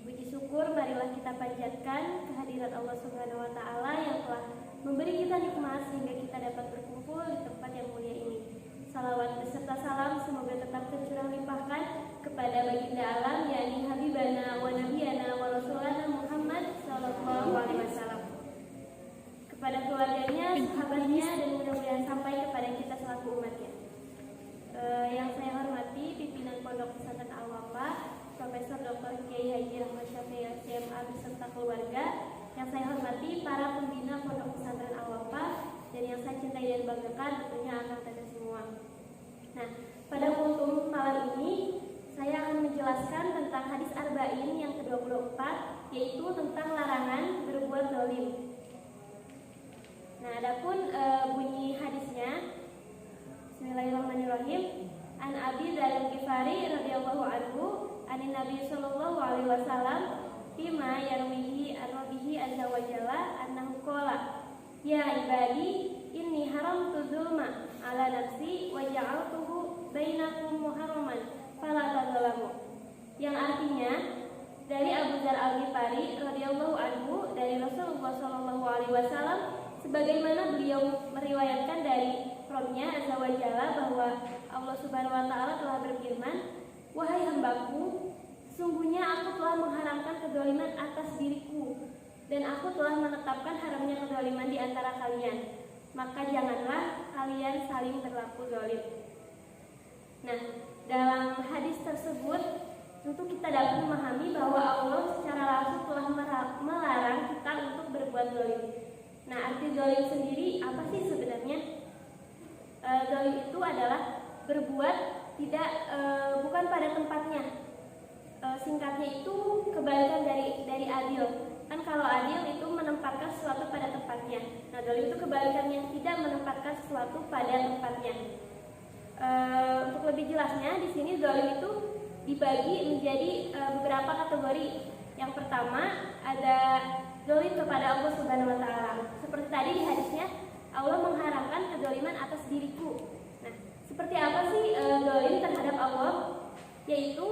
Puji syukur marilah kita panjatkan kehadirat Allah Subhanahu wa taala yang telah memberi kita nikmat sehingga kita dapat berkumpul di tempat yang mulia ini. Salawat beserta salam semoga tetap tercurah limpahkan kepada baginda alam yakni habibana wa nabiyana wa rasulana Muhammad sallallahu alaihi wasallam. Kepada keluarganya, sahabatnya dan mudah-mudahan sampai kepada kita selaku umatnya. Yang saya hormati pimpinan Pondok Pesantren Al-Wafa, Profesor Dr. Kiai Haji Ahmad Syafi'i SMA beserta keluarga. Yang saya hormati para pembina Pondok Pesantren Al-Wafa dan yang saya cintai dan banggakan tentunya anak dan semua. Nah, pada kultum malam ini saya akan menjelaskan tentang hadis arba'in yang ke-24, yaitu tentang larangan berbuat zalim. Nah, adapun bunyi hadisnya, Bismillahirrahmanirrahim. An Abi Dzar Al-Ghifari radhiyallahu anhu, anin Nabi sallallahu alaihi wasallam, fima yarwihi an-nabihi azza wa jalla annahu qala, ya ibadi inni haramtu dzulma ala nafsi wa ja'altuhu bainakum muharraman fala tadzalamu. Yang artinya dari Abu Dzar Al-Ghifari radhiyallahu anhu dari Rasulullah sallallahu alaihi wasallam, sebagaimana beliau meriwayatkan dari Rabbnya azza wa jalla bahwa Allah Subhanahu wa taala telah berfirman, wahai hambaku, sesungguhnya aku telah mengharamkan kedzaliman atas diriku dan aku telah menetapkan haramnya kedzaliman di antara kalian. Maka janganlah kalian saling berlaku zalim. Nah, dalam hadis tersebut tentu kita dapat memahami bahwa Allah secara langsung telah melarang kita untuk berbuat zalim. Nah, arti zalim sendiri apa sih sebenarnya? Zalim itu adalah berbuat tidak bukan pada tempatnya. Singkatnya itu kebalikan dari adil. Kan kalau adil itu menempatkan sesuatu pada tempatnya. Nah, zalim itu kebalikannya, tidak menempatkan sesuatu pada tempatnya. Untuk lebih jelasnya, di sini zalim itu dibagi menjadi beberapa kategori. Yang pertama ada zalim kepada Allah Subhanahu wa taala. Seperti tadi di hadisnya, Allah mengharamkan kedzaliman atas diriku. Nah, seperti apa sih zalim terhadap Allah? Yaitu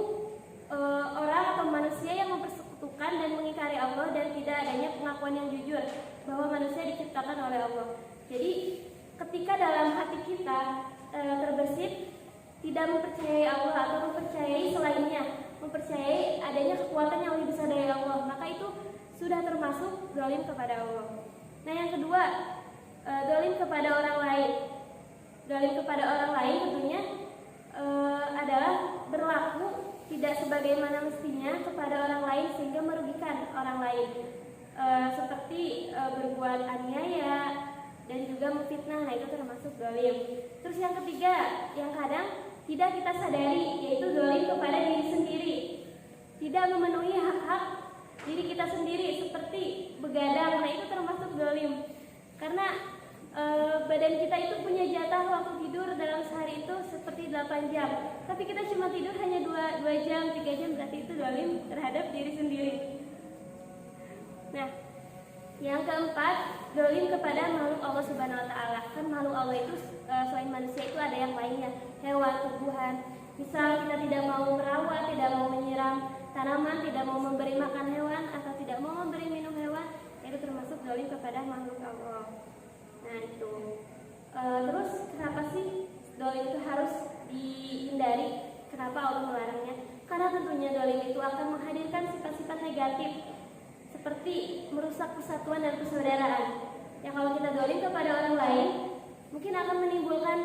orang atau manusia yang mempersekutukan dan mengingkari Allah dan tidak adanya pengakuan yang jujur bahwa manusia diciptakan oleh Allah. Jadi ketika dalam hati kita terbersit tidak mempercayai Allah atau mempercayai selainnya, mempercayai adanya kekuatan yang lebih besar dari Allah, maka itu sudah termasuk zalim kepada Allah. Nah, yang kedua, zalim kepada orang lain. Zalim kepada orang lain tentunya adalah berlaku tidak sebagaimana mestinya kepada orang lain sehingga merugikan orang lain, seperti berbuat aniaya dan juga memfitnah. Nah, itu termasuk zalim. Terus yang ketiga, yang kadang tidak kita sadari, yaitu zalim kepada diri sendiri, tidak memenuhi hak-hak diri kita sendiri seperti begadang. Nah, itu termasuk zalim karena badan kita itu punya jatah waktu tidur dalam sehari itu seperti 8 jam, tapi kita cuma tidur hanya 2 jam, 3 jam, berarti itu zalim terhadap diri sendiri. Nah, yang keempat, zalim kepada makhluk Allah Subhanahu wa taala. Kan makhluk Allah itu selain manusia itu ada yang lainnya, hewan, tumbuhan. Misal kita tidak mau merawat, tidak mau menyiram tanaman, tidak mau memberi makan hewan atau tidak mau memberi minum hewan, itu termasuk zalim kepada makhluk Allah. Nah, itu. Terus kenapa sih zalim itu harus dihindari? Kenapa Allah melarangnya? Karena tentunya zalim itu akan menghadirkan sifat-sifat negatif seperti merusak persatuan dan persaudaraan. Ya, kalau kita zalim kepada orang lain, mungkin akan menimbulkan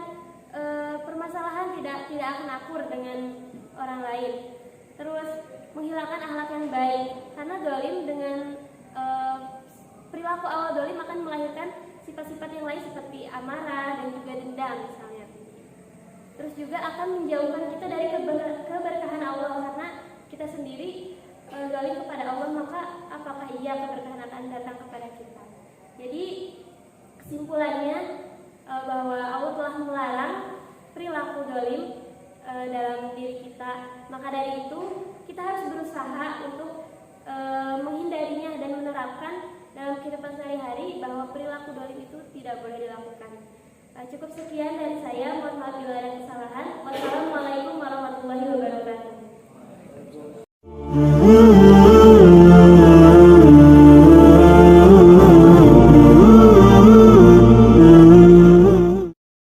permasalahan, tidak akan akur dengan orang lain. Terus menghilangkan akhlak yang baik, karena zalim dengan perilaku awal zalim akan melahirkan sifat-sifat yang lain seperti amarah dan juga dendam misalnya. Terus juga akan menjauhkan kita dari keberkahan Allah, karena kita sendiri zalim kepada Allah, maka apakah iya keberkahan akan datang kepada kita? Jadi kesimpulannya bahwa Allah telah melarang perilaku zalim dalam diri kita. Maka dari itu kita harus berusaha untuk menghindarinya dan menerapkan dalam kehidupan sehari-hari bahwa perilaku zalim itu tidak boleh dilakukan. Cukup sekian dari saya, mohon maaf bila ada kesalahan. Wassalamualaikum warahmatullahi wabarakatuh.